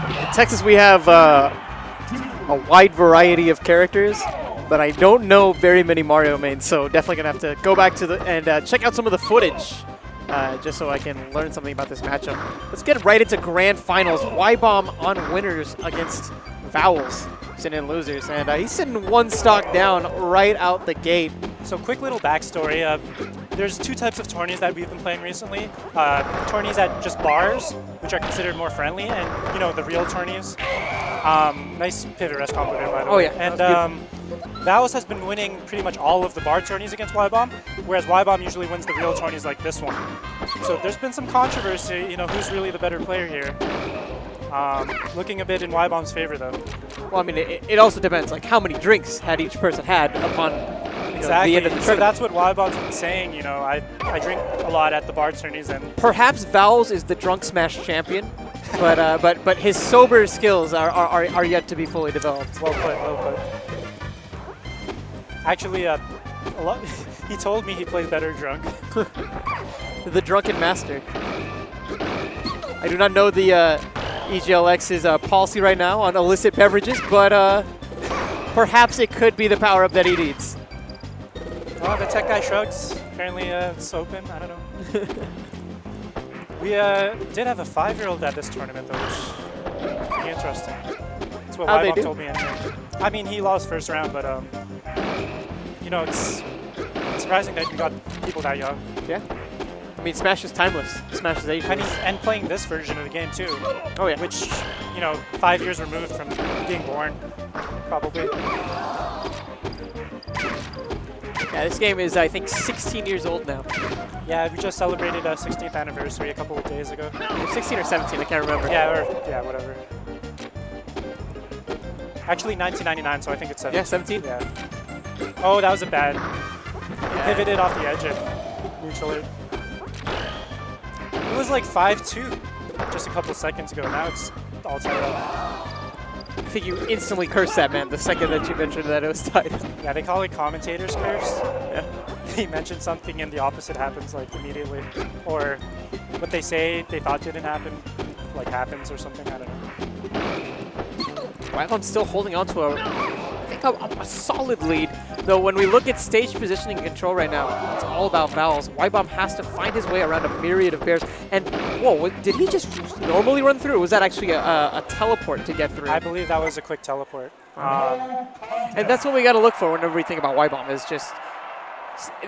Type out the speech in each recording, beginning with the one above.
In Texas, we have a wide variety of characters, but I don't know very many Mario mains, so definitely gonna have to go back to the and check out some of the footage just so I can learn something about this matchup. Let's get right into grand finals. Ybombb on winners against Vwls, sitting in losers, and he's sitting one stock down right out the gate. So quick little backstory. There's two types of tourneys that we've been playing recently. Tourneys at just bars, which are considered more friendly, and the real tourneys. Nice pivot rest combo there, by the way. Yeah. And Vwls has been winning pretty much all of the bar tourneys against Ybombb, whereas Ybombb usually wins the real tourneys like this one. So there's been some controversy, who's really the better player here. Looking a bit in Ybomb's favor, though. Well, I mean, it also depends, like how many drinks had each person had upon exactly. the end of the So tournament. that's what Ybomb's been saying, I drink a lot at the bar tourneys, and perhaps Vwls is the drunk smash champion, but his sober skills are yet to be fully developed. Well put, well put. Actually, he told me he plays better drunk. The drunken master. I do not know the EGLX's policy right now on illicit beverages, but perhaps it could be the power-up that he needs. Well, the tech guy shrugs. Apparently it's open. I don't know. We did have a 5-year-old at this tournament, though, which is pretty interesting. That's what Ybombb told me. I mean, he lost first round, but it's surprising that you got people that young. Yeah. I mean, Smash is timeless. Smash is ageless. And playing this version of the game, too. Oh, yeah. Which, 5 years removed from being born, probably. Yeah, this game is, I think, 16 years old now. Yeah, we just celebrated our 16th anniversary a couple of days ago. 16 or 17, I can't remember. Yeah, whatever. Actually, 1999, so I think it's 17. Yeah, 17? Yeah. Oh, that was a bad. He pivoted off the edge and neutral air. It was like 5-2 just a couple seconds ago. Now it's all tied up. I think you instantly cursed that man the second that you mentioned that it was tied. Yeah, they call it commentator's curse. Yeah. He mentioned something and the opposite happens like immediately. Or what they say they thought didn't happen, like happens or something, I don't know. Ybombb's still holding on to a solid lead, though when we look at stage positioning and control right now, it's all about Vwls. Ybombb has to find his way around a myriad of bears. And, whoa, did he just normally run through, or was that actually a teleport to get through? I believe that was a quick teleport. And that's what we got to look for whenever we think about Ybombb, is just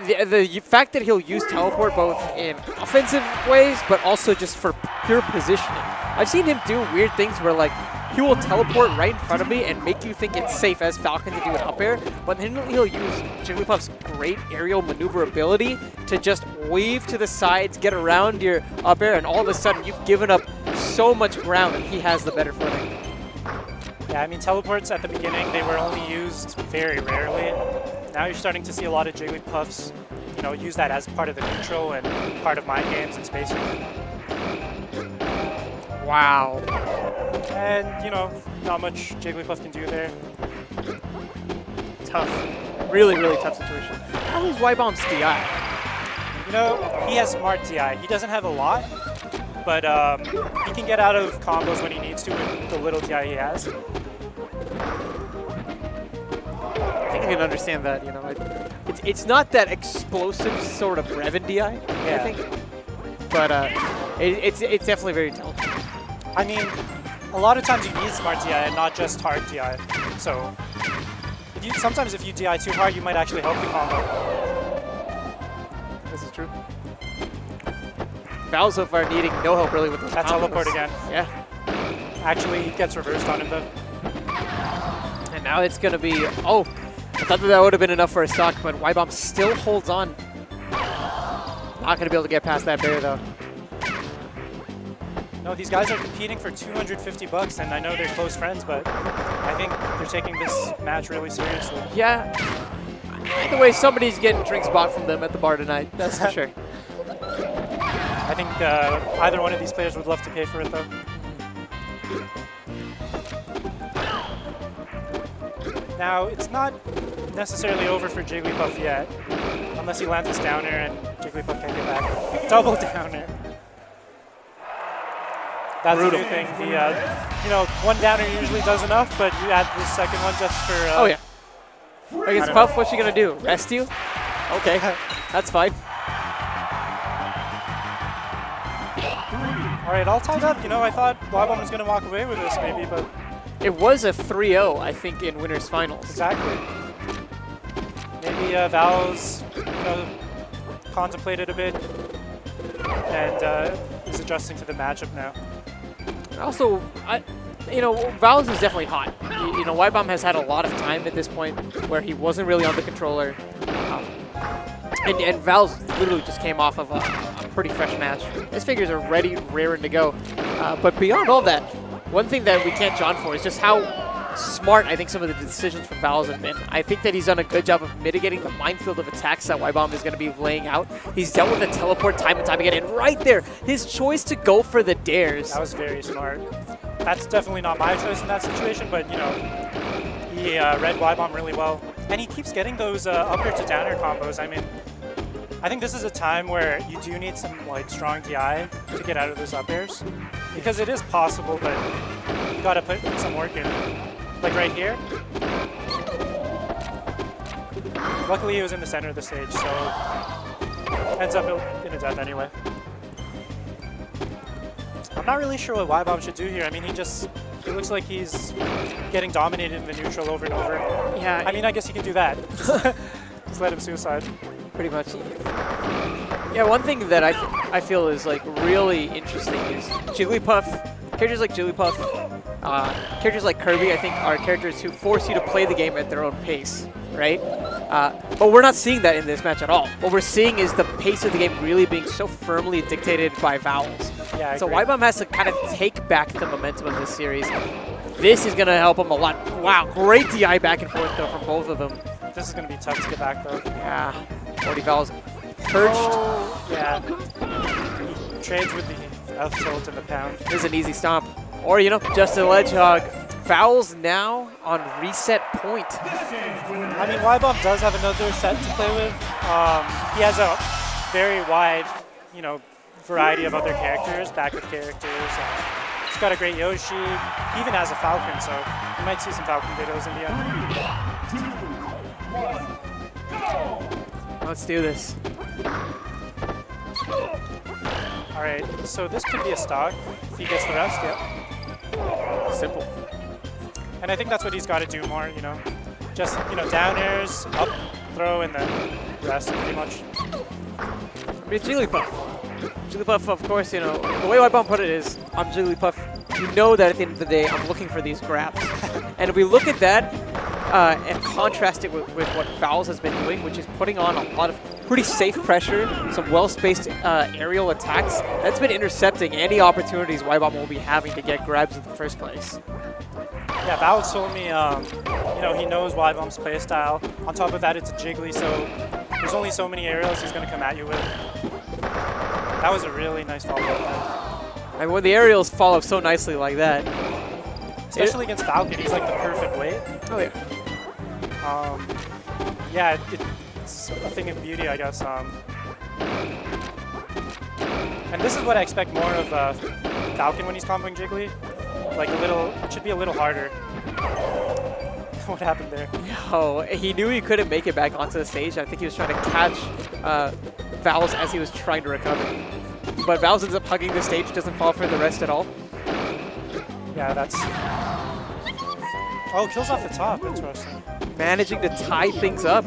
the fact that he'll use teleport both in offensive ways, but also just for pure positioning. I've seen him do weird things where, like, he will teleport right in front of me and make you think it's safe as Falcon to do an up air, but then he'll use Jigglypuff's great aerial maneuverability to just weave to the sides, get around your up air, and all of a sudden you've given up so much ground and he has the better footing. Yeah, I mean, teleports at the beginning, they were only used very rarely. Now you're starting to see a lot of Jigglypuffs, use that as part of the neutral and part of mind games and spacing. Wow. And, not much Jigglypuff can do there. Tough. Really, really tough situation. How is Ybomb's DI? He has smart DI. He doesn't have a lot, but he can get out of combos when he needs to with the little DI he has. I think I can understand that, It's not that explosive sort of Revan DI, I think. But it's definitely very intelligent. I mean, a lot of times you need smart DI and not just hard DI. So sometimes if you DI too hard, you might actually help the combo. This is true. Vwls so far needing no help really with those That teleport again. Yeah. Actually, it gets reversed on him though. And now it's going to be, oh, I thought that would have been enough for a stock, but Ybombb still holds on. Not going to be able to get past that bear though. No, these guys are competing for $250, and I know they're close friends, but I think they're taking this match really seriously. Yeah. Either way, somebody's getting drinks bought from them at the bar tonight, that's for sure. I think either one of these players would love to pay for it, though. Now, it's not necessarily over for Jigglypuff yet, unless he lands this downer and Jigglypuff can't get back. Double downer. That's Brutal. a new thing. The you know, one downer usually does enough, but you add the second one just for. Oh yeah. Against don't Puff, what's she gonna do? Rest you? Okay, that's fine. All right, all tied up. You know, I thought Ybombb was gonna walk away with this maybe, but It was a 3-0, I think, in winners finals. exactly. Maybe Vwls, you know, contemplated a bit and is adjusting to the matchup now. Also, you know, Vwls is definitely hot. You know, Ybombb has had a lot of time at this point where he wasn't really on the controller. And Vwls literally just came off of a pretty fresh match. His figures are ready, raring to go. But beyond all that, one thing that we can't John for is just how smart I think some of the decisions from Vwls have been. I think that he's done a good job of mitigating the minefield of attacks that Ybombb is going to be laying out. He's dealt with the teleport time and time again, and right there, his choice to go for the dares. That was very smart. That's definitely not my choice in that situation, but you know, he read Ybombb really well. And he keeps getting those upper to downer combos. I mean, I think this is a time where you do need some like strong DI to get out of those up airs. Because it is possible, but you gotta put some work in. Like right here. Luckily he was in the center of the stage, so ends up in a death anyway. I'm not really sure what Ybombb should do here. I mean, he looks like he's getting dominated in the neutral over and over. Yeah, I mean, I guess he can do that. Just let him suicide. pretty much. Yeah, one thing that I feel is like really interesting is Jigglypuff, characters like Jigglypuff, characters like Kirby, I think are characters who force you to play the game at their own pace, right? But we're not seeing that in this match at all. What we're seeing is the pace of the game really being so firmly dictated by Vwls. Yeah, So Ybombb has to kind of take back the momentum of this series. This is going to help him a lot. Wow, great DI back and forth though from both of them. This is going to be tough to get back though. Yeah, 40 Vwls perched. Yeah. He trades with the F tilt and the pound. This is an easy stomp. Or, you know, just a ledge hog. Vwls now on reset point. I mean, Ybombb does have another set to play with. He has a very wide, you know, variety of other characters, backup characters. He's got a great Yoshi. He even has a Falcon, so you might see some Falcon videos in the end. Let's do this. All right, so this could be a stock if he gets the rest. Yep. Simple. And I think that's what he's got to do more, you know. Just, you know, down airs, up, throw, and then rest pretty much. It's Jigglypuff. Jigglypuff, of course, you know, the way Ybombb put it is, I'm Jigglypuff. You know that at the end of the day, I'm looking for these grabs. And if we look at that and contrast it with what Vwls has been doing, which is putting on a lot of pretty safe pressure, some well-spaced aerial attacks, that's been intercepting any opportunities Ybombb will be having to get grabs in the first place. Yeah, Vwls told me, you know, he knows Ybomb's play style. On top of that, it's a Jiggly, so there's only so many aerials he's going to come at you with. That was a really nice follow-up. I mean, when the aerials follow so nicely like that. Especially against Falcon, he's like the perfect weight. Oh, yeah. Yeah, it's a thing of beauty, I guess. And this is what I expect more of Falcon when he's comboing Jiggly. Like it should be a little harder. What happened there? Oh, he knew he couldn't make it back onto the stage. I think he was trying to catch Vwls as he was trying to recover. But Vwls ends up hugging the stage, doesn't fall for the rest at all. Yeah, that's... Oh, kills off the top. Interesting. Managing to tie things up.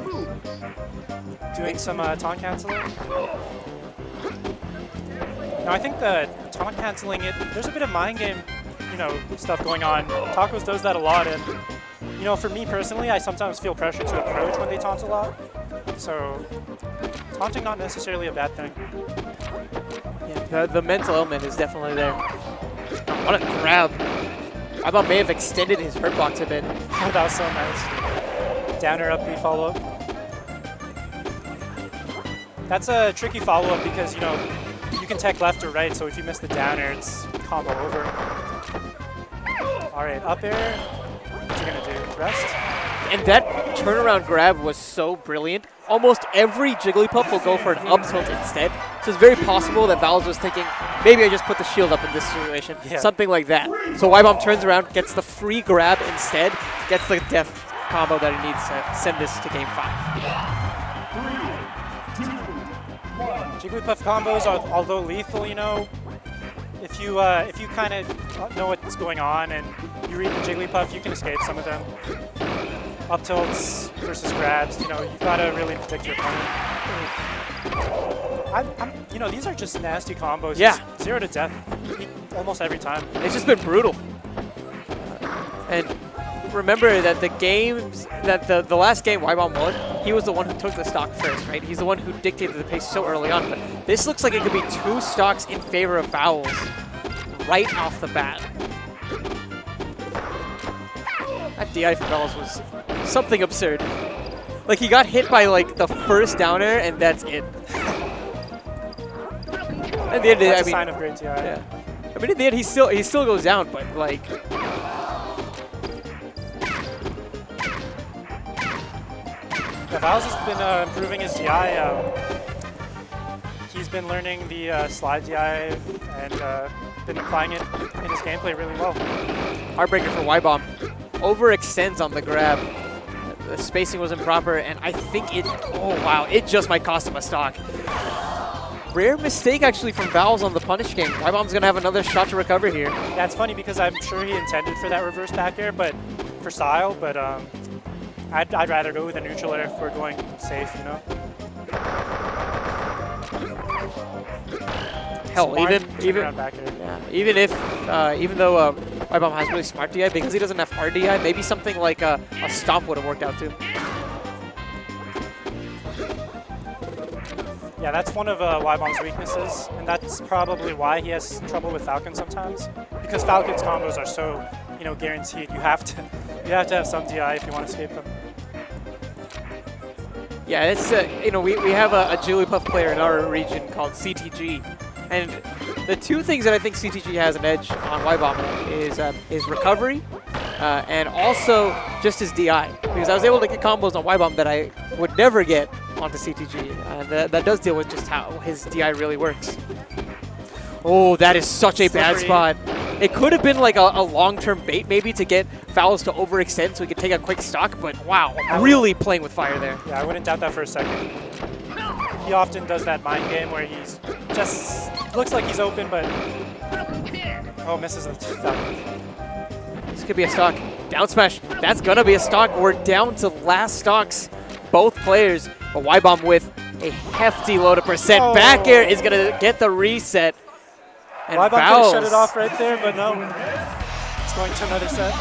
Doing some taunt canceling. Now, I think the taunt canceling, there's a bit of mind game, you know, stuff going on. Tacos does that a lot, and you know, for me personally, I sometimes feel pressure to approach when they taunt a lot. So, taunting not necessarily a bad thing. Yeah, the mental element is definitely there. What a grab. Ybombb may have extended his hurt box a bit. That was so nice. Downer up B follow-up. That's a tricky follow-up because, you know, you can tech left or right, so if you miss the downer, it's combo over. All right, up air. What's he gonna do? Rest? And that turnaround grab was so brilliant. Almost every Jigglypuff will go for an up tilt instead. So it's very possible that Vwls was thinking, maybe I just put the shield up in this situation. Yeah. Something like that. So Ybomb turns around, gets the free grab instead, gets the death combo that he needs to send this to game 5. Jigglypuff combos, although lethal, you know, if you kind of know what's going on and you read the Jigglypuff, you can escape some of them. Up tilts versus grabs, you know, you gotta really predict your opponent. You know, these are just nasty combos. Yeah. 0 to death almost every time. It's just been brutal. And remember that the games, that the last game Ybomb won, he was the one who took the stock first, right? He's the one who dictated the pace so early on. But this looks like it could be 2 stocks in favor of Vwls right off the bat. That DI for Vwls was something absurd. Like, he got hit by, like, the first down air, and that's it. At the end, That's I a mean, sign of great DI. yeah. I mean, at the end, he still goes down, but, like, Yeah, Vwls has been improving his DI. He's been learning the slide DI and been applying it in his gameplay really well. heartbreaker for Ybomb. Overextends on the grab. The spacing was improper, and I think it, oh wow, it just might cost him a stock. Rare mistake actually from Vwls on the punish game. Ybomb's gonna have another shot to recover here. That's funny because I'm sure he intended for that reverse back air, but for style, but I'd rather go with a neutral air if we're going safe, you know? Hell, Smart even turnaround back air. yeah, even though Ybomb has really smart DI, because he doesn't have hard DI, maybe something like a stomp would have worked out too. Yeah, that's one of Ybomb's weaknesses, and that's probably why he has trouble with Falcon sometimes. Because Falcon's combos are so, you know, guaranteed. You have to have some DI if you want to escape them. Yeah, it's you know, we have a Jigglypuff player in our region called CTG, and the 2 things that I think CTG has an edge on Ybomb is recovery and also just his DI, because I was able to get combos on Ybomb that I would never get onto CTG, and that does deal with just how his DI really works. Oh, that is such a bad spot. It could have been like a long-term bait maybe to get Vwls to overextend so he could take a quick stock, but wow, really playing with fire there. Yeah, I wouldn't doubt that for a second. He often does that mind game where he's just looks like he's open, but oh, misses a Falcon. This could be a stock. Down smash. That's going to be a stock. We're down to last stocks, both players. But Ybomb with a hefty load of percent. Oh. Back air is going to get the reset. And Ybomb could Vwls. have shut it off right there, but no. It's going to another set.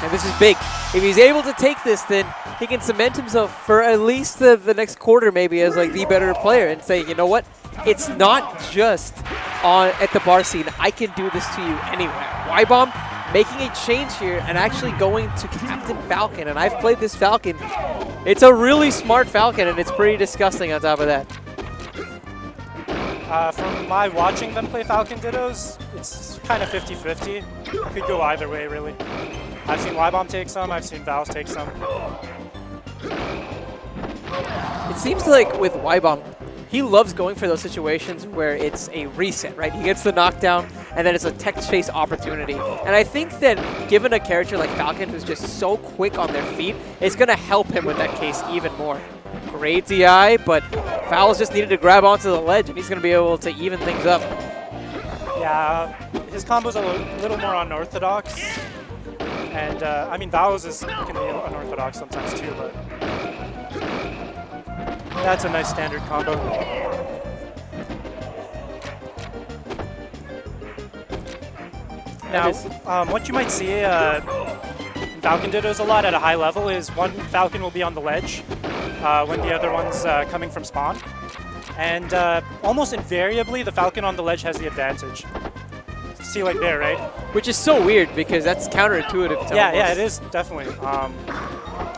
And this is big. If he's able to take this, then he can cement himself for at least the next quarter maybe as like the better player and say, you know what? It's not just at the bar scene. I can do this to you anywhere. Ybomb making a change here and actually going to Captain Falcon. And I've played this Falcon. It's a really smart Falcon, and it's pretty disgusting on top of that. From my watching them play Falcon Dittos, it's kind of 50-50. Could go either way, really. I've seen Ybomb take some, I've seen Vwls take some. It seems like with Ybomb, he loves going for those situations where it's a reset, right? He gets the knockdown, and then it's a tech chase opportunity. And I think that given a character like Falcon, who's just so quick on their feet, it's going to help him with that case even more. Great DI, but Vwls just needed to grab onto the ledge, and he's going to be able to even things up. Yeah, his combos are a little more unorthodox. And, I mean, Vwls can be unorthodox sometimes too, but that's a nice standard combo. Now, what you might see in Falcon Dittos a lot at a high level is one Falcon will be on the ledge when the other one's coming from spawn. And almost invariably, the Falcon on the ledge has the advantage. See, like there, right? Which is so weird because that's counterintuitive to Yeah, almost. yeah, it is, definitely.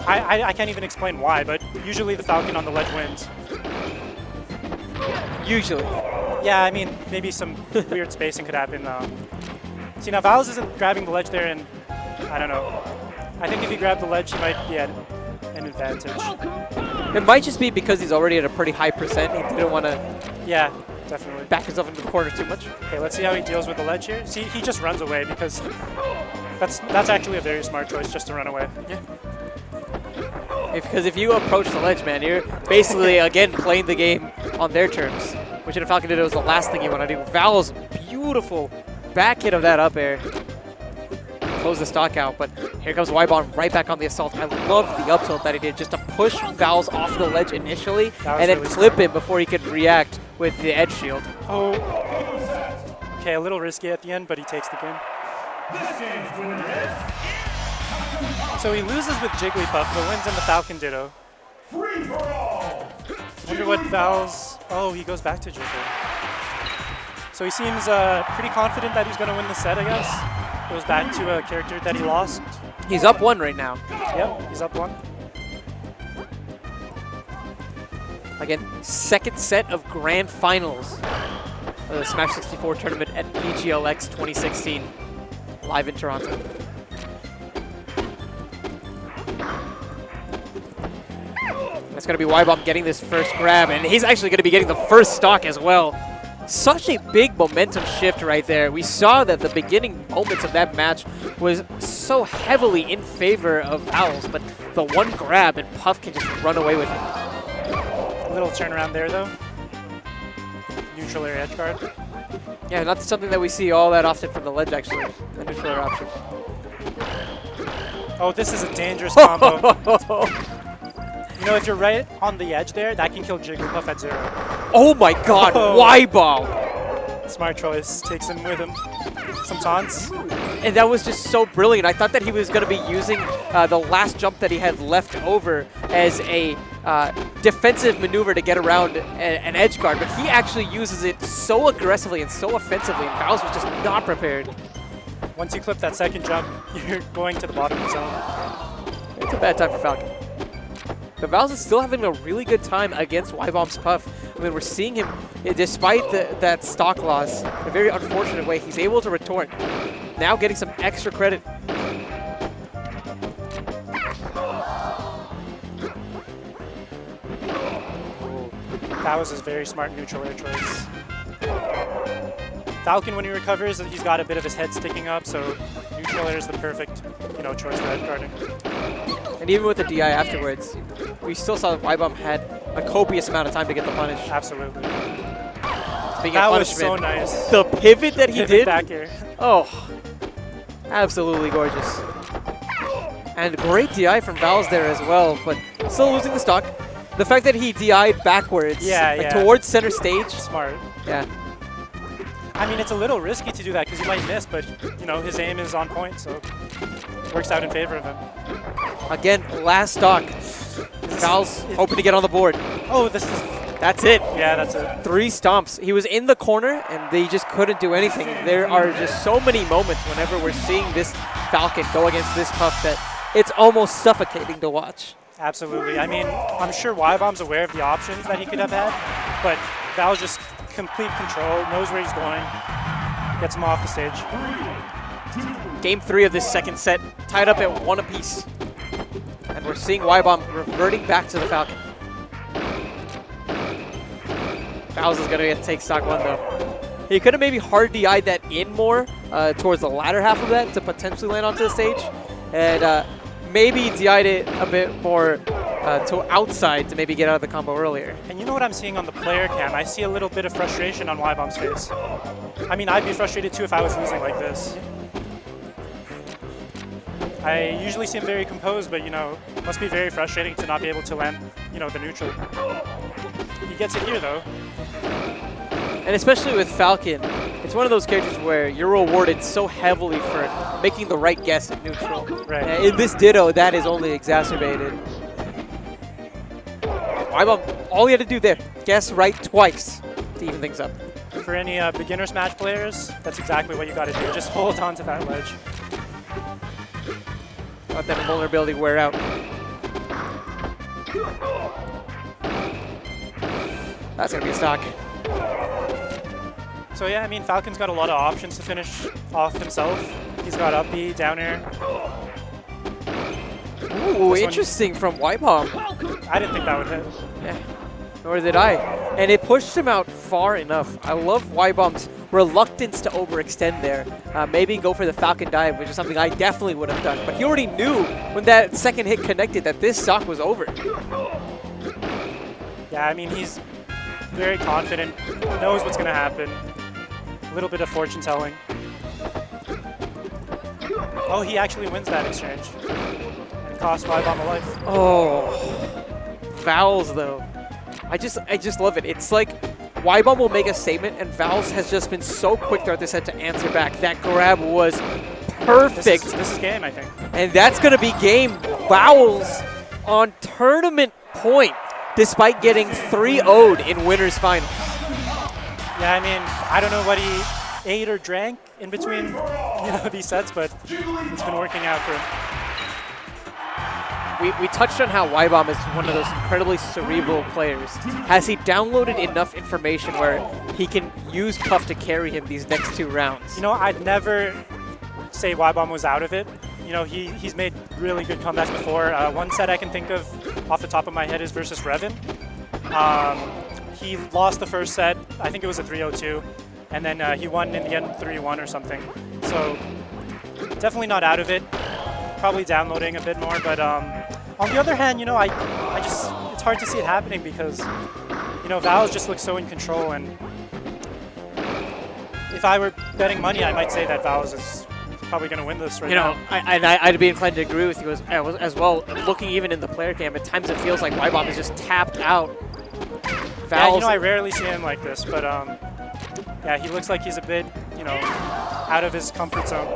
I can't even explain why, but usually the Falcon on the ledge wins. Usually. Yeah, I mean, maybe some weird spacing could happen. See, now Vwls isn't grabbing the ledge there, and I don't know. I think if he grabbed the ledge, he might be at an advantage. It might just be because he's already at a pretty high percent. He didn't want to Yeah, definitely. back himself into the corner too much. Okay, let's see how he deals with the ledge here. See, he just runs away because that's actually a very smart choice, just to run away. Yeah. Because if you approach the ledge, man, you're basically, again, playing the game on their terms. Which in a Falcon Ditto was the last thing you want to do. Vwls, beautiful back hit of that up air. Close the stock out, but here comes Ybombb right back on the assault. I love the up tilt that he did, just to push Vwls off the ledge initially, and then really clip him before he could react with the edge shield. Oh. Okay, a little risky at the end, but he takes the game. So he loses with Jigglypuff, but wins in the Falcon Ditto. Wonder what Vwls... Oh, he goes back to Jiggle. So he seems pretty confident that he's going to win the set, I guess. Goes back to a character that he lost. He's up 1 right now. Yep, he's up 1. Again, second set of grand finals of the Smash 64 tournament at EGLX 2016, live in Toronto. That's going to be Ybombb getting this first grab, and he's actually going to be getting the first stock as well. Such a big momentum shift right there. We saw that the beginning moments of that match was so heavily in favor of Vwls, but the one grab and Puff can just run away with it. A little turnaround there, though. Neutral air edge guard. Yeah, not something that we see all that often from the ledge, actually, the neutral air option. Oh, this is a dangerous combo. You know, if you're right on the edge there, that can kill Jigglypuff at 0. Oh my god, Ybombb! Smart choice. Takes him with him. Some taunts. And that was just so brilliant. I thought that he was going to be using the last jump that he had left over as a defensive maneuver to get around an edge guard, but he actually uses it so aggressively and so offensively, and Vwls was just not prepared. Once you clip that second jump, you're going to the bottom of the zone. It's a bad time for Falcon. The Vwls is still having a really good time against Ybombb's Puff. I mean, we're seeing him, despite that stock loss, in a very unfortunate way, he's able to retort. Now getting some extra credit. That was his very smart neutral air choice. Falcon, when he recovers, he's got a bit of his head sticking up, so neutral air is the perfect, choice for edge guarding. And even with the DI afterwards, we still saw that Ybombb had a copious amount of time to get the punish. Absolutely. Speaking That of was punishment, so nice. the pivot that he did, back here. oh, absolutely gorgeous. And great DI from Vwls there as well, but still losing the stock. The fact that he DI'd backwards, towards center stage. Smart. Yeah. I mean, it's a little risky to do that because he might miss, but, his aim is on point, so it works out in favor of him. Again, last stock. Vwls hoping to get on the board. Oh, That's it. Yeah, that's it. 3 stomps. He was in the corner, and they just couldn't do anything. There are just so many moments whenever we're seeing this Falcon go against this Puff that it's almost suffocating to watch. Absolutely. I mean, I'm sure Ybomb's aware of the options that he could have had, but Vwls just complete control, knows where he's going, gets him off the stage. Game 3 of this second set, tied up at 1 apiece. And we're seeing Ybombb reverting back to the Falcon. Vwls is going to get to take stock 1, though. He could have maybe hard DI'd that in more towards the latter half of that to potentially land onto the stage. And maybe DI'd it a bit more to outside to maybe get out of the combo earlier. And you know what I'm seeing on the player cam? I see a little bit of frustration on Ybomb's face. I mean, I'd be frustrated too if I was losing like this. I usually seem very composed, but, must be very frustrating to not be able to land, the neutral. He gets it here, though. And especially with Falcon, it's one of those characters where you're rewarded so heavily for making the right guess at neutral. Right. In this Ditto, that is only exacerbated. Ybombb, all he had to do there, guess right twice to even things up. For any beginner Smash players, that's exactly what you got to do. Just hold on to that ledge. Let that vulnerability wear out. That's going to be a stock. So yeah, I mean, Falcon's got a lot of options to finish off himself. He's got up B, down air. Ooh, interesting from Ybomb. I didn't think that would hit. Yeah, nor did I. And it pushed him out far enough. I love Ybomb's reluctance to overextend there. Maybe go for the Falcon dive, which is something I definitely would have done. But he already knew when that second hit connected that this stock was over. Yeah, I mean, he's very confident, knows what's going to happen. A little bit of fortune telling. Oh, he actually wins that exchange. And costs Ybomb a life. Oh, Vwls though. I just love it. It's like Ybomb will make a statement, and Vwls has just been so quick throughout this set to answer back. That grab was perfect. This is game, I think. And that's going to be game. Vwls on tournament point, despite getting 3-0'd in winners finals. Yeah, I mean, I don't know what he ate or drank in between these sets, but it's been working out for him. We touched on how Ybomb is one of those incredibly cerebral players. Has he downloaded enough information where he can use Puff to carry him these next 2 rounds? You know, I'd never say Ybomb was out of it. You know, he's made really good comebacks before. One set I can think of off the top of my head is versus Revan. He lost the first set. I think it was a 3-0-2. And then he won in the end 3-1 or something. So definitely not out of it. Probably downloading a bit more, but on the other hand, you know, I just, it's hard to see it happening because, you know, Vwls just looks so in control, and if I were betting money, I might say that Vwls is probably going to win this right now. I'd be inclined to agree with you as well. Looking even in the player cam, at times it feels like Ybomb is just tapped out. Vwls, yeah, you know, I rarely see him like this, but yeah, he looks like he's a bit, you know, out of his comfort zone.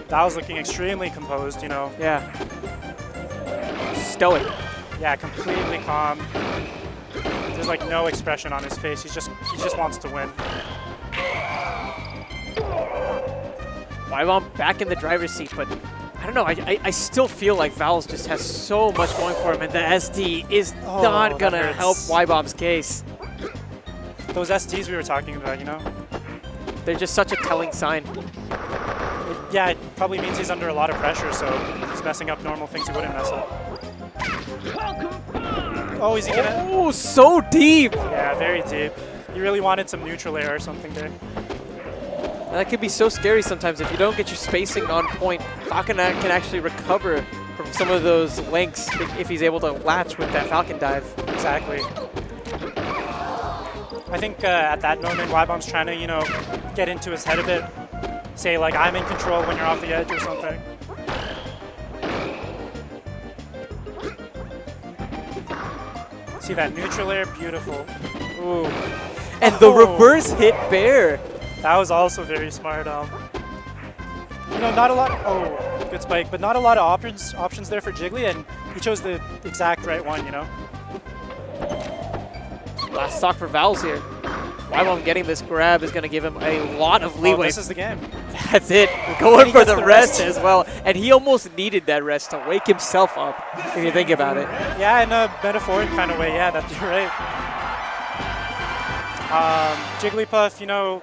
Vwls looking extremely composed, you know. Yeah. Stoic. Yeah, completely calm. There's like no expression on his face. He just wants to win. Ybomb back in the driver's seat, but I don't know. I still feel like Vwls just has so much going for him, and the SD is not going to help Ybomb's case. Those SDs we were talking about, you know? They're just such a telling sign. Yeah, it probably means he's under a lot of pressure, so he's messing up normal things he wouldn't mess up. Oh, is he gonna? Oh, so deep! Yeah, very deep. He really wanted some neutral air or something there. That could be so scary sometimes if you don't get your spacing on point. Falcon can actually recover from some of those lengths if he's able to latch with that Falcon dive. Exactly. I think at that moment, Ybomb's trying to, you know, get into his head a bit. Say, like, I'm in control when you're off the edge or something. See that neutral air? Beautiful. Ooh. And the reverse hit bear. That was also very smart. You know, not a lot. Oh, good spike, but not a lot of options there for Jiggly, and he chose the exact right one. You know. Last stock for Vwls here. Ybomb getting this grab is going to give him a lot of leeway. Oh, this is the game. That's it. Going for the rest as well. And he almost needed that rest to wake himself up, if you think about it. Yeah, in a metaphoric kind of way. Yeah, that's right. Jigglypuff, you know,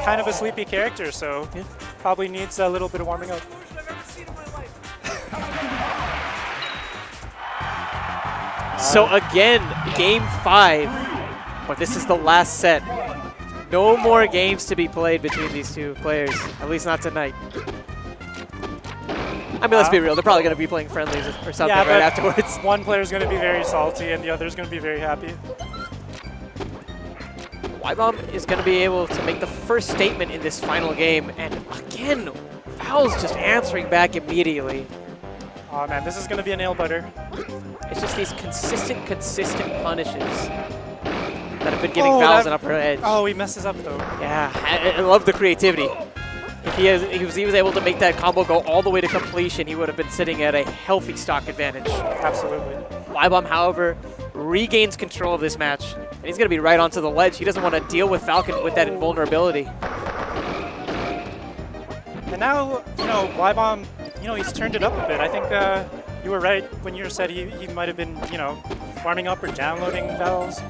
kind of a sleepy character, so probably needs a little bit of warming up. So again, game 5. But this is the last set. No more games to be played between these two players, at least not tonight. I mean, let's be real. They're probably going to be playing friendlies or something right afterwards. One player's going to be very salty and the other's going to be very happy. Ybomb is going to be able to make the first statement in this final game. And again, Vwls just answering back immediately. Oh man, this is going to be a nail biter. It's just these consistent punishes that have been giving Vwls an upper edge. Oh, he messes up though. Yeah, I love the creativity. If he was able to make that combo go all the way to completion, he would have been sitting at a healthy stock advantage. Absolutely. Ybomb, however, regains control of this match, and he's going to be right onto the ledge. He doesn't want to deal with Falcon with that invulnerability. And now, you know, Ybomb, you know, he's turned it up a bit. I think you were right when you said he might have been, you know, warming up or downloading Vwls.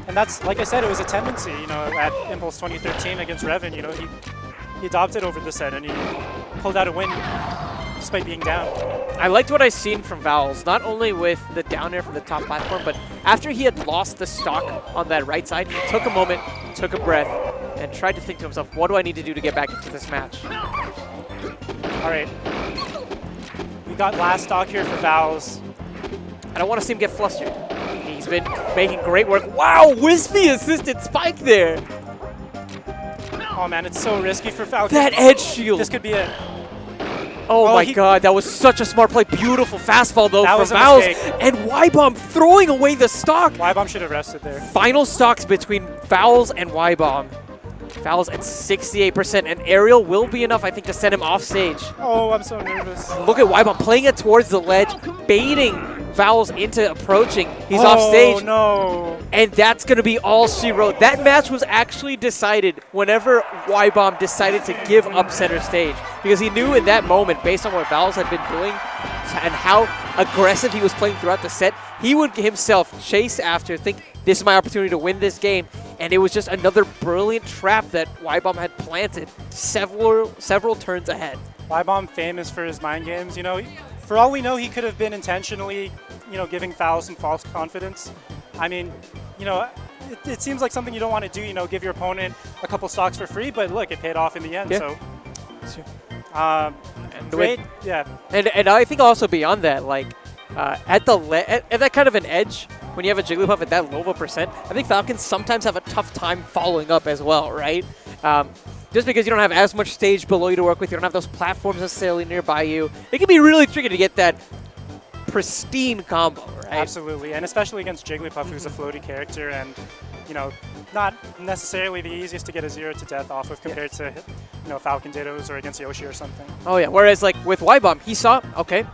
And that's, like I said, it was a tendency, you know, at Impulse 2013 against Revan, you know, he adopted over the set and he pulled out a win despite being down. I liked what I seen from Vwls, not only with the down air from the top platform, but after he had lost the stock on that right side, he took a moment, took a breath, and tried to think to himself, what do I need to do to get back into this match? All right. We got last stock here for Vwls. I don't want to see him get flustered. He's been making great work. Wow, Wispy assisted spike there. Oh man, it's so risky for Falcon. That edge shield. This could be it. Oh my god, that was such a smart play. Beautiful fastball though That from was a Vwls. mistake. And Ybombb throwing away the stock. Ybombb should have rested there. Final stocks between Vwls and Ybombb. Vwls at 68%, and Aerial will be enough, I think, to send him off stage. Oh, I'm so nervous. Look at Ybombb playing it towards the ledge, baiting Vwls into approaching. He's off stage. Oh no. And that's going to be all she wrote. That match was actually decided whenever Ybombb decided to give up center stage. Because he knew in that moment, based on what Vwls had been doing and how aggressive he was playing throughout the set, he would himself chase after, think, this is my opportunity to win this game. And it was just another brilliant trap that Ybombb had planted several turns ahead. Ybomb famous for his mind games. You know, for all we know, he could have been intentionally, you know, giving Vwls some false confidence. I mean, you know, it seems like something you don't want to do, you know, give your opponent a couple stocks for free, but look, it paid off in the end, Yeah. so. Great, yeah. And I think also beyond that, like, at that kind of an edge, when you have a Jigglypuff at that low of a percent, I think Falcons sometimes have a tough time following up as well, right? Just because you don't have as much stage below you to work with, you don't have those platforms necessarily nearby you, it can be really tricky to get that pristine combo, right? Absolutely, and especially against Jigglypuff, who's a floaty character, and you know, not necessarily the easiest to get a 0 to death off of compared to, you know, Falcon Dittos or against Yoshi or something. Oh yeah, whereas like with Ybomb, he saw, okay,